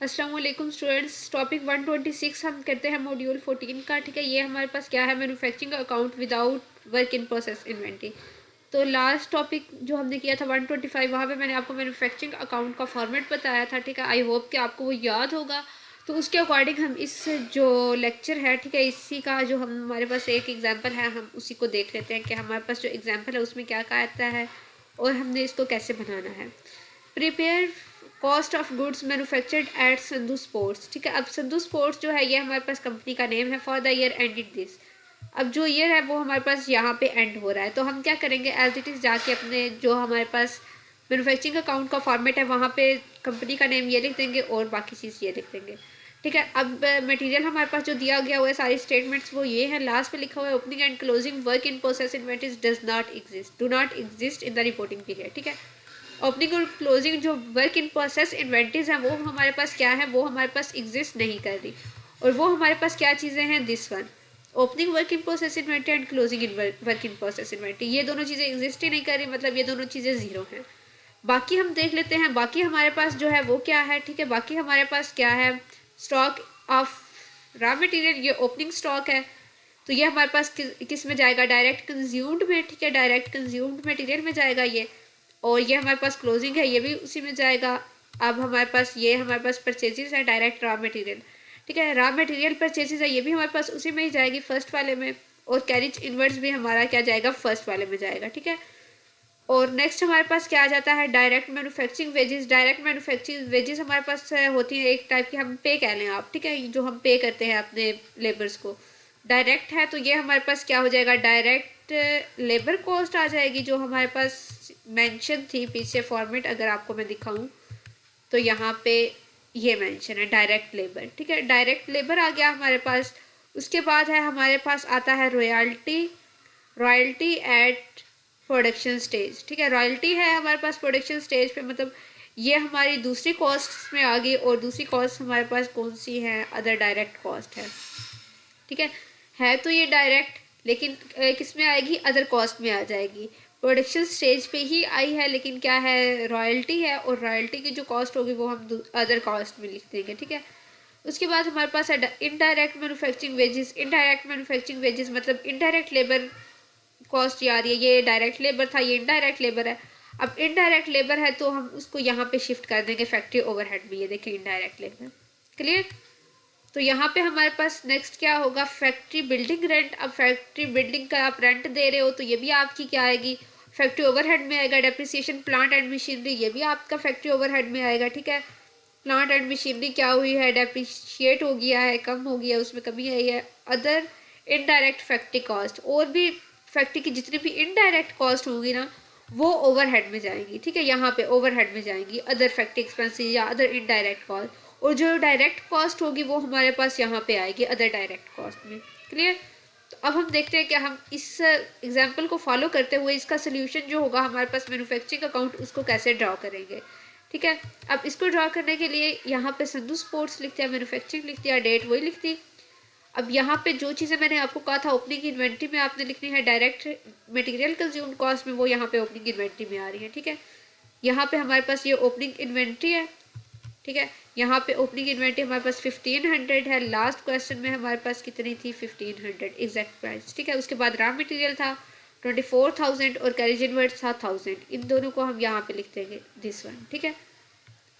अस्सलाम वालेकुम students. Topic 126 हम करते हैं मॉड्यूल 14 का। ठीक है, ये हमारे पास क्या है, manufacturing account without work in process inventory. तो लास्ट टॉपिक जो हमने किया था 125, वहाँ पे मैंने आपको मैन्युफैक्चरिंग अकाउंट का फॉर्मेट बताया था। ठीक है, आई होप कि आपको वो याद होगा। तो उसके अकॉर्डिंग हम इस जो लेक्चर है, ठीक है, इसी का जो हमारे पास एक एग्जाम्पल है, हम उसी को देख लेते हैं कि हमारे पास जो एग्जाम्पल है उसमें क्या कहता है और हमने इसको कैसे बनाना है। Prepare cost of goods manufactured at Sandhu sports. ठीक है, अब संधू स्पोर्ट्स जो है ये हमारे पास कंपनी का नेम है for the year ended this. अब जो ईयर है वो हमारे पास यहाँ पे एंड हो रहा है, तो हम क्या करेंगे, एज इट इज़ जाके अपने जो हमारे पास मैन्युफैक्चरिंग अकाउंट का फॉर्मेट है वहाँ पे कंपनी का नेम ये लिख देंगे और बाकी चीज़ ये लिख देंगे। ठीक है, अब मटेरियल हमारे पास जो दिया गया हुआ है, सारी स्टेटमेंट्स वो ये है। लास्ट पे लिखा हुआ है opening and closing work in process inventories does not exist, do not exist in the reporting period. ठीक है, ओपनिंग और क्लोजिंग जो वर्क इन प्रोसेस इन्वेंटरीज हैं वो हमारे पास क्या है, वो हमारे पास एग्जिस्ट नहीं कर रही। और वो हमारे पास क्या चीज़ें हैं, this one, opening work in process inventory and closing in work in process inventory, ये दोनों चीज़ें एग्जिस्ट ही नहीं कर रही, मतलब ये दोनों चीज़ें ज़ीरो हैं। बाकी हम देख लेते हैं, बाकी हमारे पास जो है वो क्या है। ठीक है, बाकी हमारे पास क्या है, स्टॉक ऑफ रॉ मटेरियल, ये ओपनिंग स्टॉक है, तो ये हमारे पास किस में जाएगा, डायरेक्ट कंज्यूम्ड में। ठीक है, डायरेक्ट कंज्यूम्ड मटेरियल में जाएगा ये। और ये हमारे पास क्लोजिंग है, ये भी उसी में जाएगा। अब हमारे पास ये हमारे पास परचेजेस है, डायरेक्ट रॉ मटेरियल। ठीक है, रॉ मटेरियल परचेजेस है, ये भी हमारे पास उसी में ही जाएगी, फर्स्ट वाले में। और कैरिज इनवर्ड्स भी हमारा क्या जाएगा, फर्स्ट वाले में जाएगा। ठीक है, और नेक्स्ट हमारे पास क्या आ जाता है, direct manufacturing wages. Direct manufacturing wages हमारे पास होती है एक टाइप की, हम पे कह लें आप। ठीक है, जो हम पे करते हैं अपने लेबर्स को, डायरेक्ट है, तो ये हमारे पास क्या हो जाएगा, डायरेक्ट लेबर कॉस्ट आ जाएगी, जो हमारे पास मेंशन थी पीछे फॉर्मेट, अगर आपको मैं दिखाऊं तो यहाँ पे ये मेंशन है डायरेक्ट लेबर। ठीक है, डायरेक्ट लेबर आ गया हमारे पास। उसके बाद है हमारे पास आता है royalty, royalty at production stage. ठीक है, रॉयल्टी है हमारे पास प्रोडक्शन स्टेज पे, मतलब ये हमारी दूसरी कॉस्ट में आ गई। और दूसरी कॉस्ट हमारे पास कौन सी है, अदर डायरेक्ट कॉस्ट है। ठीक है तो ये डायरेक्ट, लेकिन किस में आएगी, अदर कॉस्ट में आ जाएगी। प्रोडक्शन स्टेज पे ही आई है, लेकिन क्या है, रॉयल्टी है, और रॉयल्टी की जो कॉस्ट होगी वो हम अदर कॉस्ट में लिख देंगे। ठीक है, उसके बाद हमारे पास है indirect manufacturing wages. Indirect manufacturing wages मतलब इनडायरेक्ट लेबर कॉस्ट आ रही है, ये डायरेक्ट लेबर था, ये इनडायरेक्ट लेबर है। अब इनडायरेक्ट लेबर है तो हम उसको यहाँ पे शिफ्ट कर देंगे फैक्ट्री ओवरहेड में, ये देखें इनडायरेक्ट लेबर। क्लियर, तो यहाँ पे हमारे पास नेक्स्ट क्या होगा, फैक्ट्री बिल्डिंग रेंट। अब फैक्ट्री बिल्डिंग का आप रेंट दे रहे हो तो ये भी आपकी क्या आएगी, फैक्ट्री ओवरहेड में आएगा। डेप्रिसिएशन प्लांट एंड मशीनरी, ये भी आपका फैक्ट्री ओवरहेड में आएगा। ठीक है, प्लांट एंड मशीनरी क्या हुई है, डेप्रिशिएट हो गया है, कम हो गया, उसमें कमी आई है। अदर इनडायरेक्ट फैक्ट्री कॉस्ट, और भी फैक्ट्री की जितनी भी इनडायरेक्ट कॉस्ट होगी ना वो ओवरहेड में जाएंगी। ठीक है, यहाँ पे ओवरहेड में जाएंगी, अदर फैक्ट्री एक्सपेंसेस या अदर इनडायरेक्ट कॉस्ट। और जो डायरेक्ट कॉस्ट होगी वो हमारे पास यहाँ पे आएगी अदर डायरेक्ट कॉस्ट में। क्लियर, तो अब हम देखते हैं कि हम इस एग्जाम्पल को फॉलो करते हुए इसका सोल्यूशन जो होगा हमारे पास मैन्युफैक्चरिंग अकाउंट, उसको कैसे ड्रॉ करेंगे। ठीक है, अब इसको ड्रॉ करने के लिए यहाँ पे संधू स्पोर्ट्स लिख दिया, मैन्युफैक्चरिंग लिख दिया, डेट वही लिख दी। अब यहाँ पे जो चीज़ें मैंने आपको कहा था ओपनिंग इन्वेंट्री में आपने लिखनी है, डायरेक्ट मटेरियल कंज्यूम्ड कॉस्ट में, वो यहाँ पे ओपनिंग इन्वेंट्री में आ रही है। ठीक है, यहाँ पे हमारे पास ये ओपनिंग इन्वेंट्री है। ठीक है, यहाँ पे ओपनिंग इन्वेंट्री हमारे पास 1500 है। लास्ट क्वेश्चन में हमारे पास कितनी थी, 1500 एग्जैक्ट प्राइस। ठीक है, उसके बाद रॉ मटेरियल था 24,000 और कैरेज इनवर्ट्स था 1000। इन दोनों को हम यहाँ पे लिख देंगे, दिस वन। ठीक है,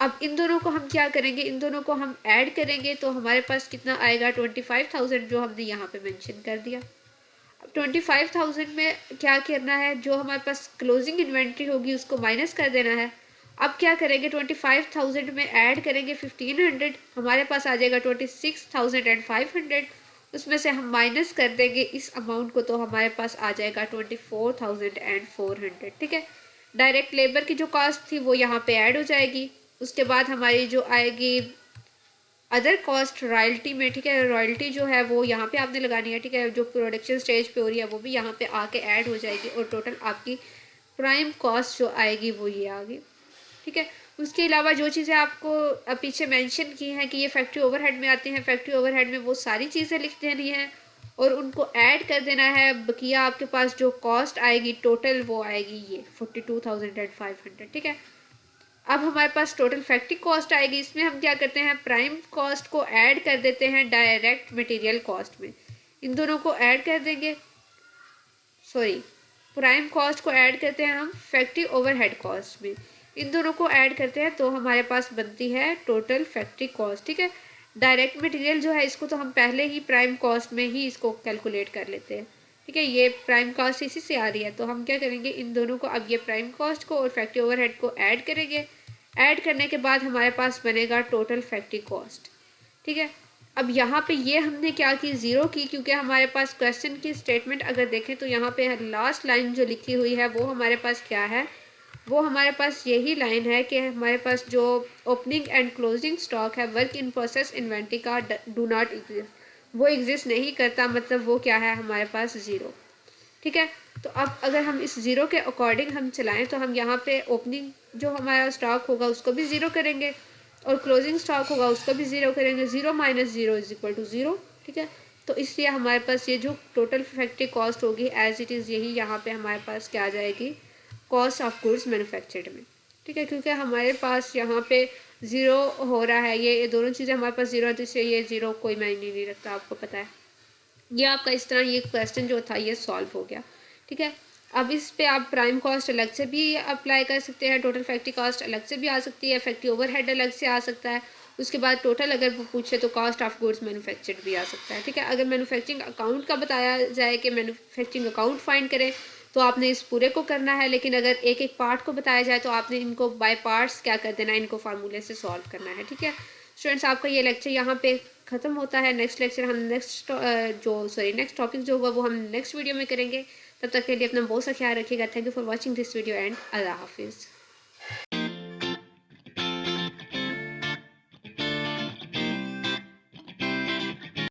अब इन दोनों को हम क्या करेंगे, इन दोनों को हम ऐड करेंगे तो हमारे पास कितना आएगा, 25,000, जो हमने यहाँ पे मेंशन कर दिया। अब 25,000 में क्या करना है, जो हमारे पास क्लोजिंग इन्वेंट्री होगी उसको माइनस कर देना है। अब क्या करेंगे, 25,000 में ऐड करेंगे 1500, हमारे पास आ जाएगा 26,500। उसमें से हम माइनस कर देंगे इस अमाउंट को, तो हमारे पास आ जाएगा 24,400। ठीक है, डायरेक्ट लेबर की जो कॉस्ट थी वो यहाँ पे ऐड हो जाएगी। उसके बाद हमारी जो आएगी अदर कॉस्ट रॉयल्टी में। ठीक है, रॉयल्टी जो है वो यहाँ पे आपने लगानी है। ठीक है, जो प्रोडक्शन स्टेज पे हो रही है वो भी यहाँ पे आके ऐड हो जाएगी, और टोटल आपकी प्राइम कॉस्ट जो आएगी वो ये आ गई। ठीक है, उसके अलावा जो चीज़ें आपको पीछे मेंशन की हैं कि ये फैक्ट्री ओवरहेड में आती हैं, फैक्ट्री ओवरहेड में वो सारी चीज़ें लिख देनी है और उनको ऐड कर देना है। बकिया आपके पास जो कॉस्ट आएगी टोटल वो आएगी ये 42,500। ठीक है, अब हमारे पास टोटल फैक्ट्री कॉस्ट आएगी। इसमें हम क्या करते हैं, प्राइम कॉस्ट को ऐड कर देते हैं डायरेक्ट मटेरियल कॉस्ट में। इन दोनों को ऐड कर देंगे, सॉरी, प्राइम कॉस्ट को ऐड करते हैं हम फैक्ट्री ओवरहेड कॉस्ट में। इन दोनों को ऐड करते हैं तो हमारे पास बनती है टोटल फैक्ट्री कॉस्ट। ठीक है, डायरेक्ट मटेरियल जो है इसको तो हम पहले ही प्राइम कॉस्ट में ही इसको कैलकुलेट कर लेते हैं। ठीक है, ये प्राइम कॉस्ट इसी से आ रही है, तो हम क्या करेंगे, इन दोनों को, अब ये प्राइम कॉस्ट को और फैक्ट्री ओवरहेड को ऐड करेंगे। ऐड करने के बाद हमारे पास बनेगा टोटल फैक्ट्री कॉस्ट। ठीक है, अब यहाँ पे ये हमने क्या की, ज़ीरो की, क्योंकि हमारे पास क्वेश्चन की स्टेटमेंट अगर देखें तो यहाँ पे लास्ट लाइन जो लिखी हुई है वो हमारे पास क्या है, वो हमारे पास यही लाइन है कि हमारे पास जो ओपनिंग एंड क्लोजिंग स्टॉक है वर्क इन प्रोसेस इन्वेंट्री का डू नॉट एग्जिस्ट, वो एग्जिस्ट नहीं करता, मतलब वो क्या है हमारे पास ज़ीरो। ठीक है, तो अब अगर हम इस ज़ीरो के अकॉर्डिंग हम चलाएं तो हम यहाँ पे ओपनिंग जो हमारा स्टॉक होगा उसको भी ज़ीरो करेंगे और क्लोजिंग स्टॉक होगा उसको भी ज़ीरो करेंगे। Zero minus zero is equal to zero. ठीक है, तो इसलिए हमारे पास ये जो टोटल फैक्ट्री कॉस्ट होगी एज इट इज़ यही यहाँ पे हमारे पास क्या आ जाएगी, कॉस्ट ऑफ गुड्स मैन्युफैक्चर्ड में। ठीक है, क्योंकि हमारे पास यहाँ पे ज़ीरो हो रहा है, ये दोनों चीज़ें हमारे पास ज़ीरो है, तो इसलिए ये ज़ीरो कोई मायने नहीं रखता, आपको पता है। ये आपका इस तरह ये क्वेश्चन जो था ये सॉल्व हो गया। ठीक है, अब इस पे आप प्राइम कॉस्ट अलग से भी अप्लाई कर सकते हैं, टोटल फैक्ट्री कॉस्ट अलग से भी आ सकती है, फैक्ट्री ओवरहेड अलग से आ सकता है, उसके बाद टोटल अगर वो पूछे तो कॉस्ट ऑफ गुड्स मैन्युफैक्चर्ड भी आ सकता है। ठीक है, अगर मैन्युफैक्चरिंग अकाउंट का बताया जाए कि मैन्युफैक्चरिंग अकाउंट फाइंड करें तो आपने इस पूरे को करना है, लेकिन अगर एक एक पार्ट को बताया जाए तो आपने इनको बाय पार्ट्स क्या कर देना है, इनको फार्मूले से सॉल्व करना है। ठीक है स्टूडेंट्स, आपका ये लेक्चर यहाँ पे ख़त्म होता है। नेक्स्ट लेक्चर हम नेक्स्ट टॉपिक जो होगा वो हम नेक्स्ट वीडियो में करेंगे। तब तक के लिए अपना बहुत सा ख्याल रखिएगा। Thank you for watching this video and अल्लाह हाफिज़।